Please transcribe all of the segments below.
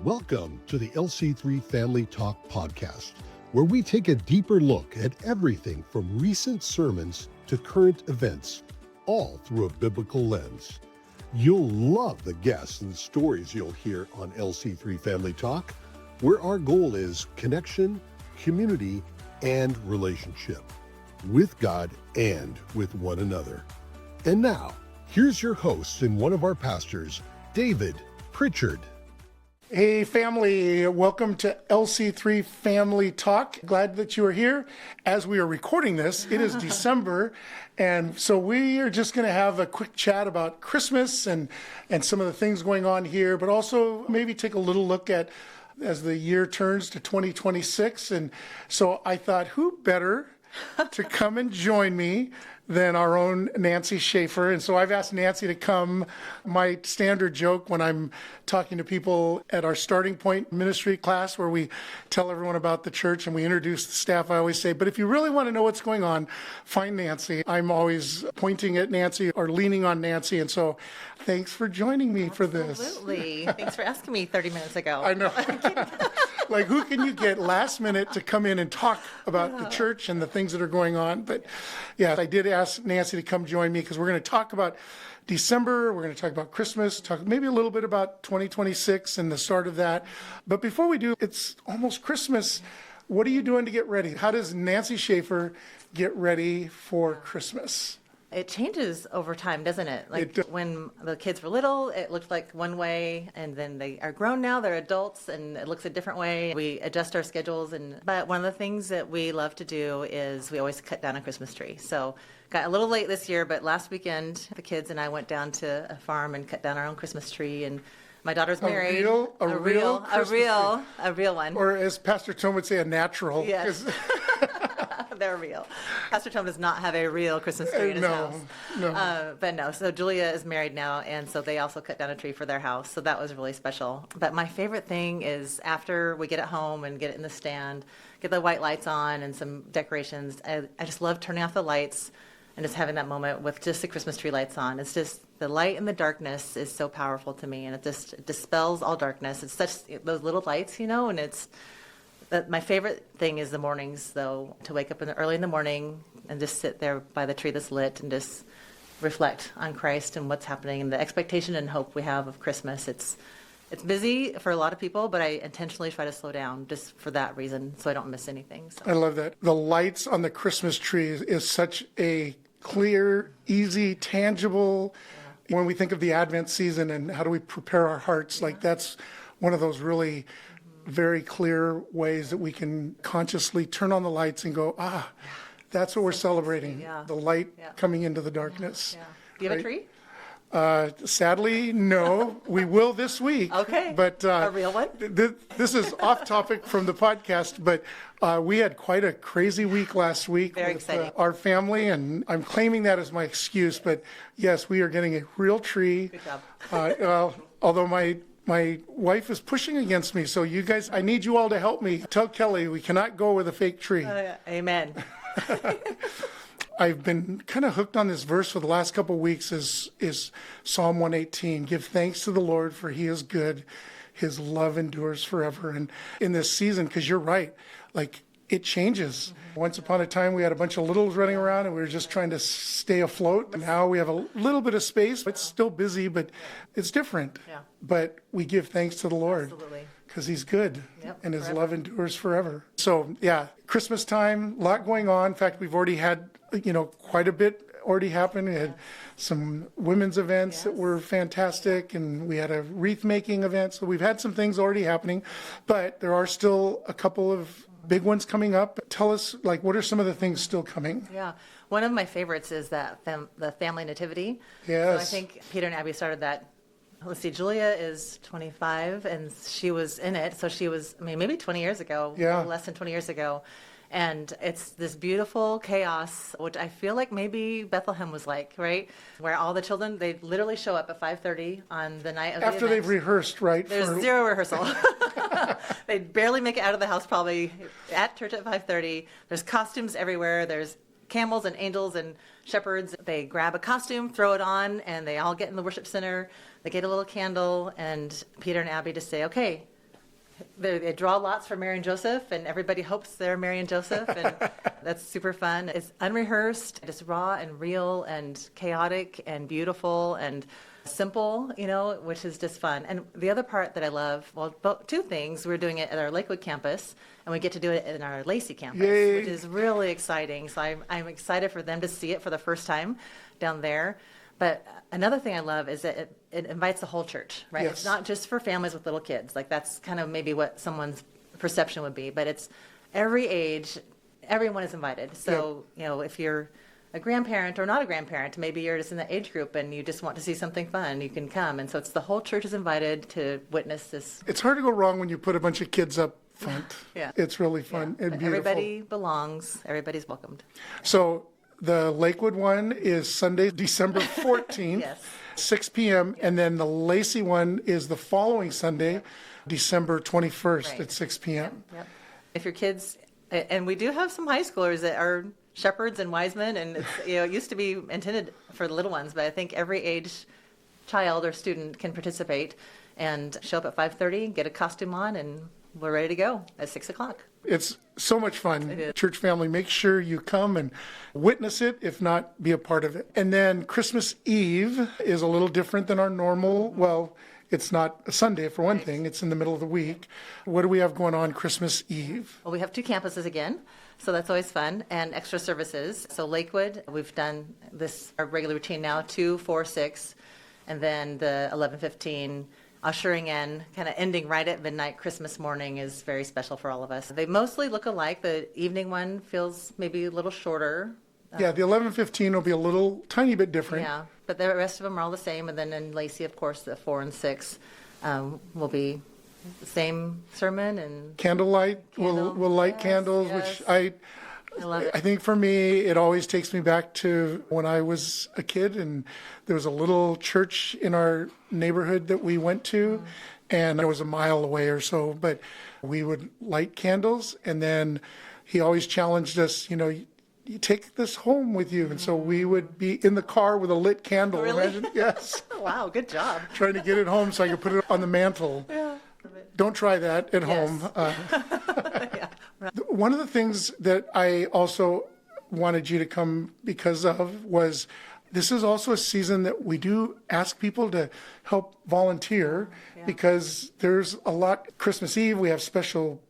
Welcome to the LC3 Family Talk podcast, where we take a deeper look at everything from recent sermons to current events, all through a biblical lens. You'll love the guests and stories you'll hear on LC3 Family Talk, where our goal is connection, community, and relationship with God and with one another. And now, here's your host and one of our pastors, David Pritchard. Hey family, welcome to LC3 Family Talk. Glad that you are here. As we are recording this, it is December, and so we are just going to have a quick chat about Christmas and some of the things going on here, but also maybe take a little look at as the year turns to 2026. And so I thought, who better to come and join me than our own Nancy Schafer. And so I've asked Nancy to come. My standard joke when I'm talking to people at our starting point ministry class where we tell everyone about the church and we introduce the staff, I always say, but if you really want to know what's going on, find Nancy. I'm always pointing at Nancy or leaning on Nancy. And so thanks for joining me for this. Absolutely. Thanks for asking me 30 minutes ago. I know. Like, who can you get last minute to come in and talk about the church and the things that are going on? But yeah, I did ask Nancy to come join me because we're going to talk about December. We're going to talk about Christmas, talk maybe a little bit about 2026 and the start of that. But before we do, it's almost Christmas. What are you doing to get ready? How does Nancy Schafer get ready for Christmas? It changes over time, doesn't it? Like when the kids were little, it looked like one way, and then they are grown now, they're adults, and it looks a different way. We adjust our schedules, but one of the things that we love to do is we always cut down a Christmas tree. So got a little late this year, but last weekend, the kids and I went down to a farm and cut down our own Christmas tree, and my daughter's married. A real one. Or as Pastor Tom would say, a natural. Yes. They're real. Pastor Tom does not have a real Christmas tree in his house. No. But no, so Julia is married now, and so they also cut down a tree for their house. So that was really special. But my favorite thing is after we get it home and get it in the stand, get the white lights on and some decorations. I just love turning off the lights and just having that moment with just the Christmas tree lights on. It's just the light and the darkness is so powerful to me, and it just dispels all darkness. It's such those little lights, and it's. My favorite thing is the mornings, though, to wake up early in the morning and just sit there by the tree that's lit and just reflect on Christ and what's happening and the expectation and hope we have of Christmas. It's busy for a lot of people, but I intentionally try to slow down just for that reason so I don't miss anything. So. I love that. The lights on the Christmas tree is such a clear, easy, tangible, when we think of the Advent season and how do we prepare our hearts, like that's one of those really very clear ways that we can consciously turn on the lights and go, that's what we're celebrating, the light coming into the darkness. Yeah. Do you have a tree? Sadly, no. We will this week. Okay. But a real one? This is off topic from the podcast, but we had quite a crazy week last week with our family, and I'm claiming that as my excuse. But yes, we are getting a real tree. Good job. Although my wife is pushing against me, so you guys, I need you all to help me. Tell Kelly we cannot go with a fake tree. Amen. I've been kind of hooked on this verse for the last couple of weeks is Psalm 118. Give thanks to the Lord, for he is good. His love endures forever. And in this season, because you're right, like it changes. Once upon a time, we had a bunch of littles running around and we were just trying to stay afloat. Now we have a little bit of space. It's still busy, but it's different. Yeah. But we give thanks to the Lord. Absolutely. Because he's good and his love endures forever. So yeah, Christmas time, a lot going on. In fact, we've already had, quite a bit already happened. We had some women's events that were fantastic, and we had a wreath making event. So we've had some things already happening, but there are still a couple of big ones coming up. Tell us, what are some of the things still coming? Yeah. One of my favorites is that the family nativity. Yes. So I think Peter and Abby started that. Let's see, Julia is 25, and she was in it. So she was, maybe 20 years ago, less than 20 years ago. And it's this beautiful chaos, which I feel like maybe Bethlehem was like, right? Where all the children, they literally show up at 5:30 on the night of the event. After they've rehearsed, right? There's zero rehearsal. They barely make it out of the house, probably at church at 5:30. There's costumes everywhere. There's camels and angels and shepherds. They grab a costume, throw it on, and they all get in the worship center. They get a little candle, and Peter and Abby just say, okay, They draw lots for Mary and Joseph, and everybody hopes they're Mary and Joseph, and that's super fun. It's unrehearsed, just raw and real and chaotic and beautiful and simple, which is just fun. And the other part that I love, well, two things. We're doing it at our Lakewood campus, and we get to do it in our Lacey campus, Yay. which is really exciting. So I'm excited for them to see it for the first time down there. But another thing I love is that it invites the whole church, right? Yes. It's not just for families with little kids. Like that's kind of maybe what someone's perception would be, but it's every age, everyone is invited. So, if you're a grandparent or not a grandparent, maybe you're just in the age group and you just want to see something fun, you can come. And so it's the whole church is invited to witness this. It's hard to go wrong when you put a bunch of kids up front. Yeah. It's really fun and beautiful. Everybody belongs. Everybody's welcomed. So the Lakewood one is Sunday, December 14th, Yes. 6 p.m. And then the Lacey one is the following Sunday, December 21st Right. at 6 p.m. Yep. If your kids, and we do have some high schoolers that are shepherds and wise men, and it used to be intended for the little ones, but I think every age child or student can participate and show up at 5:30, get a costume on, and we're ready to go at 6 o'clock. It's so much fun. It is. Church family, make sure you come and witness it, if not be a part of it. And then Christmas Eve is a little different than our normal. Well, it's not a Sunday for one thing, it's in the middle of the week. What do we have going on Christmas Eve? Well, we have two campuses again, so that's always fun, and extra services. So Lakewood, we've done this, our regular routine now, 2, 4, 6, and then the 11:15 ushering in, kind of ending right at midnight Christmas morning is very special for all of us. They mostly look alike. The evening one feels maybe a little shorter. Yeah, the 11:15 will be a little tiny bit different. Yeah, but the rest of them are all the same. And then in Lacey, of course, the 4 and 6 will be the same sermon and Candlelight, Candle, we'll light yes, candles, yes. which I love it. I think for me, it always takes me back to when I was a kid and there was a little church in our neighborhood that we went to, and it was a mile away or so, but we would light candles, and then he always challenged us, you take this home with you. And so we would be in the car with a lit candle. Really? Imagine, yes, Wow, good job. trying to get it home so I could put it on the mantle. Yeah. Don't try that at Yes. home. Yeah. One of the things that I also wanted you to come because of was this is also a season that we do ask people to help volunteer because there's a lot. Christmas Eve, we have special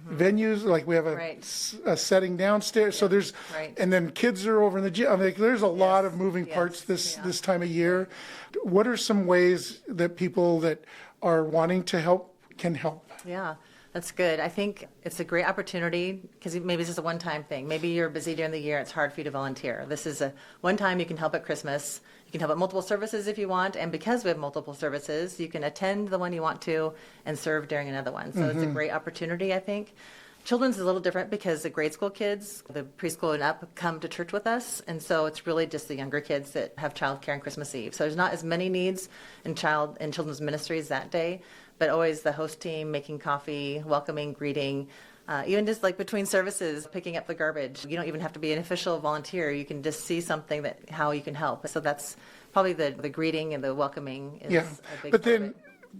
venues, like we have Right. a setting downstairs. So there's, Right. and then kids are over in the gym. I mean, there's a lot of moving Yes. parts this Yeah. this time of year. What are some ways that people that are wanting to help can help? Yeah, that's good. I think it's a great opportunity because maybe it's just a one-time thing. Maybe you're busy during the year. It's hard for you to volunteer. This is a one time you can help at Christmas. You can help at multiple services if you want. And because we have multiple services, you can attend the one you want to and serve during another one. So it's a great opportunity, I think. Children's is a little different because the grade school kids, the preschool and up, come to church with us. And so it's really just the younger kids that have childcare on Christmas Eve. So there's not as many needs in children's ministries that day, but always the host team making coffee, welcoming, greeting, even just like between services, picking up the garbage. You don't even have to be an official volunteer. You can just see something that how you can help. So that's probably the greeting and the welcoming is Yeah, a big but part of then it.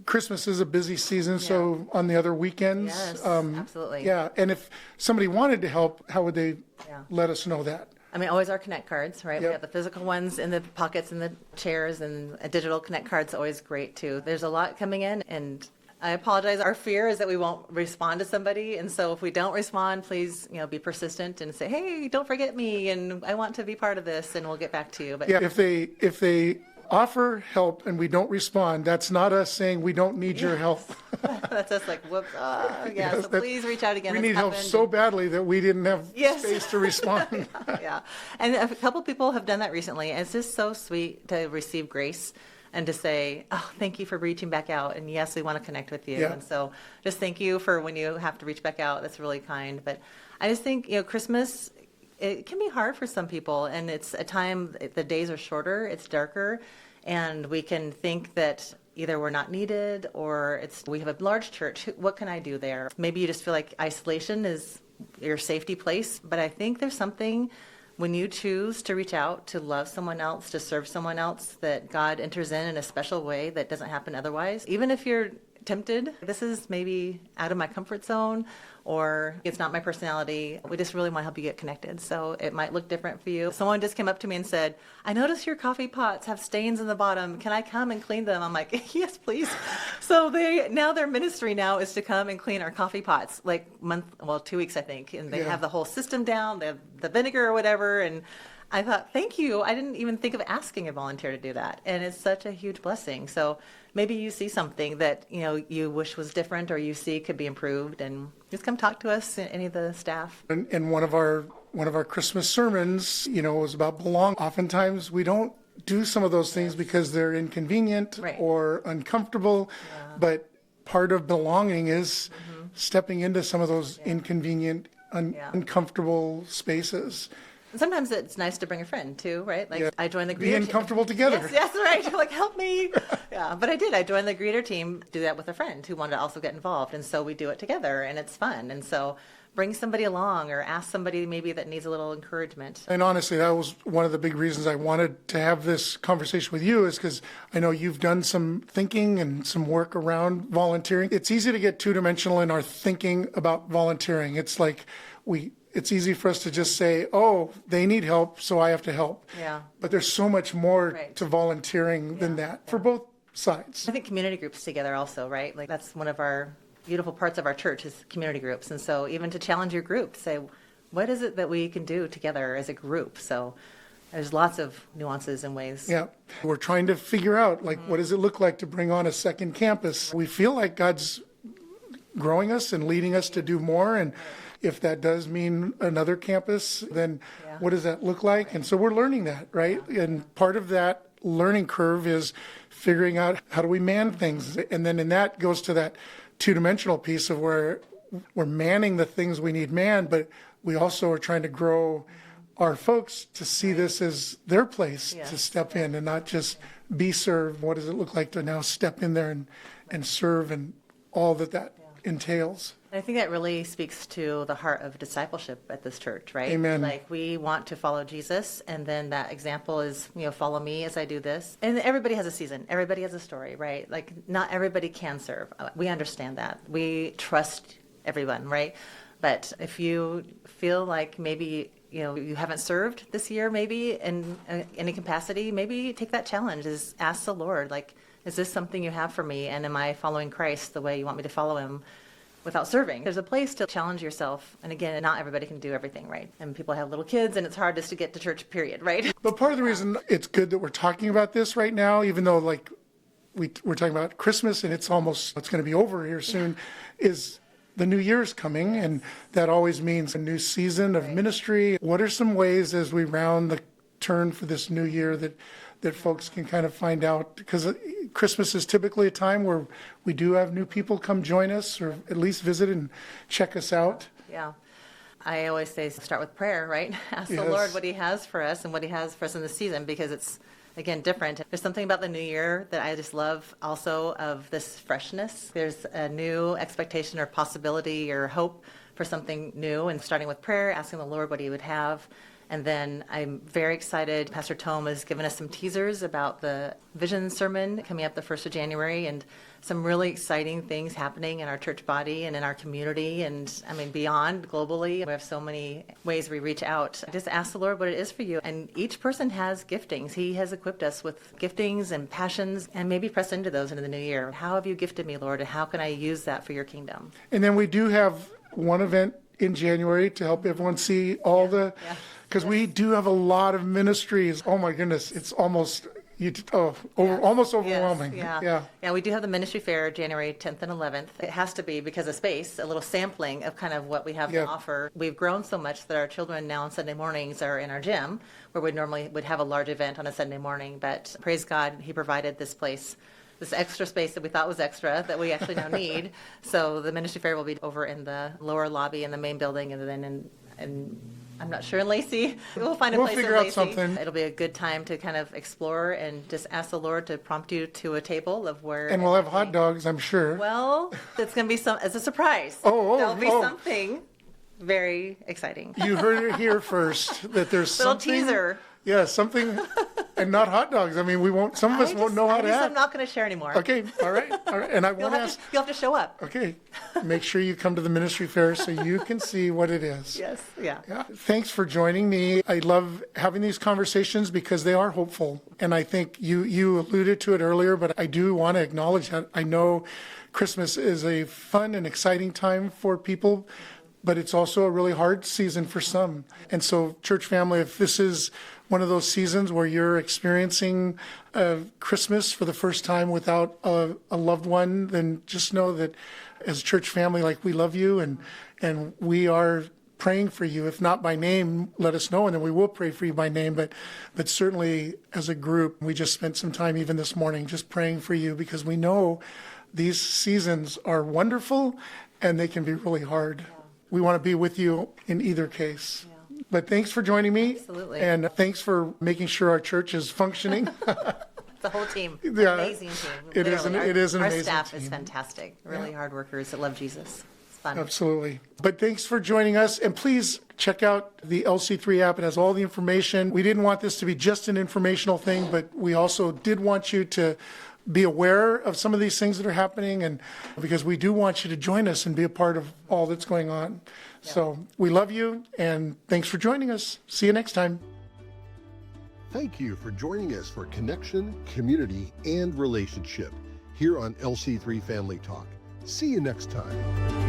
Christmas is a busy season, so on the other weekends. Yes, absolutely. Yeah, and if somebody wanted to help, how would they Yeah. let us know that? I mean, always our Connect cards, right? Yep. We have the physical ones in the pockets and the chairs, and a digital Connect card's always great too. There's a lot coming in, and I apologize. Our fear is that we won't respond to somebody, and so if we don't respond, please, be persistent and say, "Hey, don't forget me, and I want to be part of this," and we'll get back to you. But Yeah, if they offer help and we don't respond, that's not us saying we don't need your help. that's us like, whoops, yeah. Yes, So that's- please reach out again. We It's need help happened, so and- badly that we didn't have Yes. space to respond. Yeah, and a couple people have done that recently. And it's just so sweet to receive grace and to say, "Oh, thank you for reaching back out." And yes, we want to connect with you. Yeah. And so just thank you for when you have to reach back out. That's really kind. But I just think, Christmas, it can be hard for some people. And it's a time, the days are shorter, it's darker. And we can think that either we're not needed or we have a large church. What can I do there? Maybe you just feel like isolation is your safety place. But I think there's something when you choose to reach out, to love someone else, to serve someone else, that God enters in a special way that doesn't happen otherwise. Even if you're tempted, this is maybe out of my comfort zone, or it's not my personality. We just really want to help you get connected. So it might look different for you. Someone just came up to me and said, I noticed your coffee pots have stains in the bottom. Can I come and clean them? I'm like, yes, please. So their ministry now is to come and clean our coffee pots, like 2 weeks, I think. And they have the whole system down, they have the vinegar or whatever. And I thought, thank you. I didn't even think of asking a volunteer to do that. And it's such a huge blessing. So maybe you see something that, you wish was different or you see could be improved, and just come talk to us, any of the staff. And one of our Christmas sermons, was about belong. Oftentimes we don't do some of those things because they're inconvenient or uncomfortable. Yeah. But part of belonging is stepping into some of those inconvenient, uncomfortable spaces. Sometimes it's nice to bring a friend too, right? Like I joined the greeter team. Being comfortable together. Yes, right. Like, help me. Yeah, but I did. I joined the greeter team, do that with a friend who wanted to also get involved. And so we do it together, and it's fun. And so bring somebody along, or ask somebody maybe that needs a little encouragement. And honestly, that was one of the big reasons I wanted to have this conversation with you, is because I know you've done some thinking and some work around volunteering. It's easy to get two-dimensional in our thinking about volunteering. It's like it's easy for us to just say, oh, they need help, so I have to help. Yeah. But there's so much more to volunteering than that for both sides. I think community groups together also, right? Like, that's one of our beautiful parts of our church is community groups. And so even to challenge your group, say, what is it that we can do together as a group? So there's lots of nuances and ways. Yeah. We're trying to figure out, what does it look like to bring on a second campus? We feel like God's growing us and leading us to do more. And if that does mean another campus, then what does that look like? And so we're learning that, right? And part of that learning curve is figuring out how do we man things. And then in that goes to that two-dimensional piece of where we're manning the things we need manned, but we also are trying to grow our folks to see this as their place to step in and not just be served. What does it look like to now step in there and serve, and all that entails? I think that really speaks to the heart of discipleship at this church, right? Amen. Like, we want to follow Jesus, and then that example is, follow me as I do this. And everybody has a season. Everybody has a story, right? Like, not everybody can serve. We understand that. We trust everyone, right? But if you feel like maybe, you haven't served this year, maybe in any capacity, maybe take that challenge. Is ask the Lord, like, is this something you have for me? And am I following Christ the way you want me to follow him? Without serving. There's a place to challenge yourself. And again, not everybody can do everything, right? And people have little kids, and it's hard just to get to church, period, right? But part of the reason it's good that we're talking about this right now, even though we're talking about Christmas and it's going to be over here soon, is the new year's coming, and that always means a new season of ministry. What are some ways as we round the turn for this new year that folks can kind of find out? Because Christmas is typically a time where we do have new people come join us, or at least visit and check us out. Yeah. I always say start with prayer, right? Ask the Lord what he has for us and what he has for us in the season, because it's, again, different. There's something about the new year that I just love also, of this freshness. There's a new expectation or possibility or hope for something new, and starting with prayer, asking the Lord what he would have. And then I'm very excited. Pastor Tom has given us some teasers about the Vision Sermon coming up the 1st of January, and some really exciting things happening in our church body and in our community, and beyond globally. We have so many ways we reach out. Just ask the Lord what it is for you. And each person has giftings. He has equipped us with giftings and passions, and maybe press into those into the new year. How have you gifted me, Lord, and how can I use that for your kingdom? And then we do have one event in January to help everyone see all because we do have a lot of ministries. Oh my goodness, it's almost almost overwhelming. Yeah, we do have the ministry fair January 10th and 11th. It has to be because of space, a little sampling of kind of what we have to offer. We've grown so much that our children now on Sunday mornings are in our gym, where we normally would have a large event on a Sunday morning. But praise God, he provided this place, this extra space that we thought was extra that we actually now need. So the ministry fair will be over in the lower lobby in the main building, and then in I'm not sure in Lacey. We'll find a place in Lacey. We'll figure out something. It'll be a good time to kind of explore and just ask the Lord to prompt you to a table of where. And we'll have hot dogs, I'm sure. Well, it's going to be as a surprise. There'll be something very exciting. You heard it here first, that there's little something. Teaser. Yeah, something, and not hot dogs. I mean, we won't. Some of us won't know how to I'm act. not going to share anymore. Okay, all right, and I won't ask. You'll have to show up. Okay, make sure you come to the ministry fair so you can see what it is. Yes, yeah. Yeah. Thanks for joining me. I love having these conversations because they are hopeful. And I think you alluded to it earlier, but I do want to acknowledge that. I know Christmas is a fun and exciting time for people, but it's also a really hard season for some. And so, church family, if this is one of those seasons where you're experiencing Christmas for the first time without a loved one, then just know that as a church family, like, we love you and we are praying for you. If not by name, let us know, and then we will pray for you by name. But certainly as a group, we just spent some time even this morning just praying for you because we know these seasons are wonderful and they can be really hard. Yeah. We want to be with you in either case. Yeah. But thanks for joining me. Absolutely. And thanks for making sure our church is functioning. The whole team. Yeah, amazing team. It is an amazing Our staff team. is fantastic. Really hard workers that love Jesus. It's fun. Absolutely. But thanks for joining us. And please check out the LC3 app. It has all the information. We didn't want this to be just an informational thing, but we also did want you to be aware of some of these things that are happening, and because we do want you to join us and be a part of all that's going on. Yeah. So we love you, and thanks for joining us. See you next time. Thank you for joining us for connection, community, and relationship here on LC3 Family Talk. See you next time.